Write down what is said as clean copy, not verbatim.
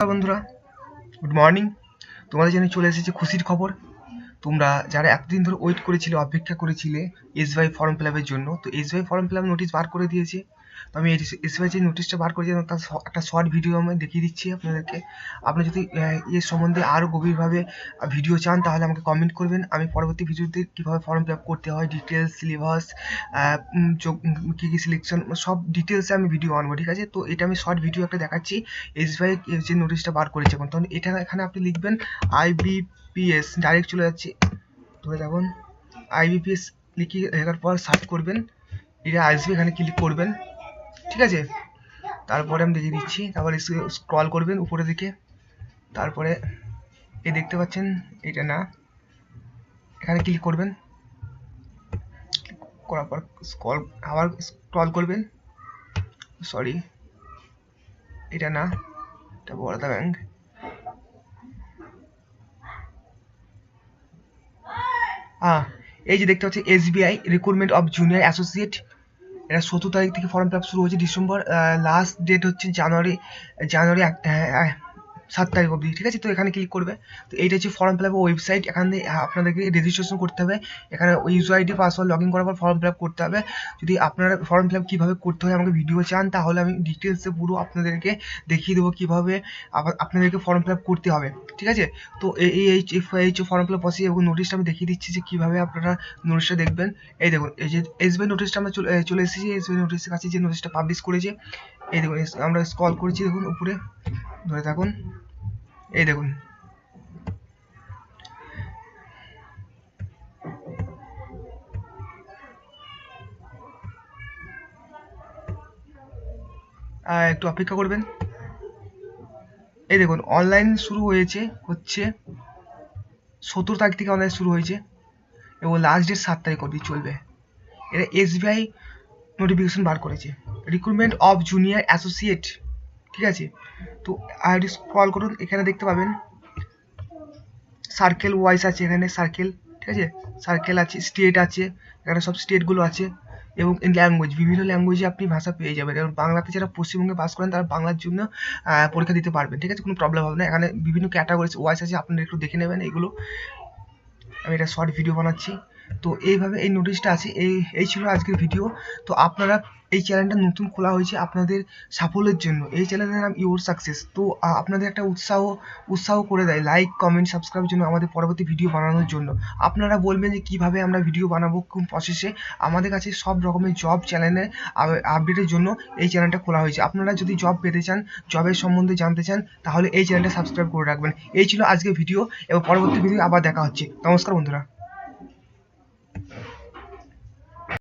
বন্ধুরা, good morning. তোমাদের জন্য চলে এসেছে খুশির খবর। তোমরা যারা এতদিন ধরে ওয়েট করেছিলে, অপেক্ষা করেছিলে এসবিআই ফর্ম ফিল আপের জন্য, তো SBI form fill up notice বার করে দিয়েছে। তো আমি এসবিআই যে নোটিশটা বার করেছি তার একটা শর্ট ভিডিও আমি দেখিয়ে দিচ্ছি আপনাদেরকে। আপনি যদি এর সম্বন্ধে আরও গভীরভাবে ভিডিও চান তাহলে আমাকে কমেন্ট করবেন। আমি পরবর্তী ভিডিওতে কীভাবে ফর্ম ফিল আপ করতে হয়, ডিটেলস, সিলেবাস, কী কী সিলেকশন, সব ডিটেলসে আমি ভিডিও আনবো, ঠিক আছে? তো এটা আমি শর্ট ভিডিও একটা দেখাচ্ছি। এসবিআই যে নোটিশটা বার করেছে এখন, তখন এটা এখানে আপনি লিখবেন IBPS, ডাইরেক্ট চলে যাচ্ছে। ধরে দেখুন IBPS লিখে লেখার পর সার্চ করবেন, এটা আসবে, এখানে ক্লিক করবেন, ঠিক আছে? তারপরে আমি দেখিয়ে দিচ্ছি। তারপরে স্ক্রল করবেন উপরের দিকে, তারপরে এই দেখতে পাচ্ছেন, এটা না, এখানে ক্লিক করবেন, করার পর আবার স্ক্রল করবেন, সরি এটা না, এটা বরোদা ব্যাংক। এই যে দেখতে পাচ্ছি SBI recruitment of junior associate, এটা 17 তারিখ থেকে ফর্ম ফিল আপ শুরু হয়েছে, ডিসেম্বর, লাস্ট ডেট হচ্ছে জানুয়ারি 7 তারিখ অবধি, ঠিক আছে? তো এখানে ক্লিক করবে। তো এইটা হচ্ছে ফর্ম ফিল আপের ওয়েবসাইট। এখানে আপনাদেরকে রেজিস্ট্রেশন করতে হবে, এখানে user ID password log in করার পর ফর্ম ফিল আপ করতে হবে। যদি আপনারা ফর্ম ফিল আপ কীভাবে করতে হয় আমাকে ভিডিও চান, তাহলে আমি ডিটেলসে পুরো আপনাদেরকে দেখিয়ে দেবো কীভাবে আপনাদেরকে ফর্ম ফিল আপ করতে হবে, ঠিক আছে? তো এই ফর্ম ফিল আপ প্রসেস এবং নোটিশটা আমি দেখিয়ে দিচ্ছি যে কীভাবে আপনারা নোটিশটা দেখবেন। এই দেখুন, এই যে এসবিআই নোটিশটা আমরা চলে এসেছি। এসবিআই নোটিশের কাছে যে নোটিশটা পাবলিশ করেছে, এই দেখুন, আমরা স্ক্রল করেছি, দেখুন উপরে ধরে থাকুন, এই দেখুন, একটু অপেক্ষা করবেন। এই দেখুন অনলাইন শুরু হচ্ছে 17 তারিখ থেকে অনলাইন শুরু হয়েছে এবং লাস্ট ডেট 7 তারিখ অবধি চলবে। এটা SBI নোটিফিকেশন বার করেছে, রিক্রুটমেন্ট অফ জুনিয়র অ্যাসোসিয়েট, ঠিক আছে? তো আইডি স্ক্রল করুন, এখানে দেখতে পাবেন সার্কেল ওয়াইজ আছে, এখানে সার্কেল, ঠিক আছে? সার্কেল আছে, স্টেট আছে, এখানে সব স্টেটগুলো আছে, এবং ল্যাঙ্গুয়েজ, বিভিন্ন ল্যাঙ্গুয়েজে আপনি ভাষা পেয়ে যাবেন। এবং বাংলাতে যারা পশ্চিমবঙ্গে বাস করেন তারা বাংলার জন্য পরীক্ষা দিতে পারবেন, ঠিক আছে? কোনো প্রবলেম হবে না। এখানে বিভিন্ন ক্যাটাগরিজ ওয়াইজ আছে, আপনারা একটু দেখে নেবেন এগুলো। আমি এটা শর্ট ভিডিও বানাচ্ছি। তো এইভাবে এই নোটিশটা আছে। এই ছিল আজকের ভিডিও। তো আপনারা, এই চ্যানেলটা নতুন খোলা হয়েছে আপনাদের সাফল্যের জন্য। এই চ্যানেলের নাম ইওর সাকসেস। তো আপনাদের একটা উৎসাহ করে দেয় লাইক, কমেন্ট, সাবস্ক্রাইবের জন্য, আমাদের পরবর্তী ভিডিও বানানোর জন্য। আপনারা বলবেন যে কীভাবে আমরা ভিডিও বানাবো, কোন প্রসেসে। আমাদের কাছে সব রকমের জব চ্যানেলের আপডেটের জন্য এই চ্যানেলটা খোলা হয়েছে। আপনারা যদি জব পেতে চান, জবের সম্বন্ধে জানতে চান, তাহলে এই চ্যানেলটা সাবস্ক্রাইব করে রাখবেন। এই ছিল আজকের ভিডিও, এবং পরবর্তী ভিডিও আবার দেখা হচ্ছে। নমস্কার বন্ধুরা।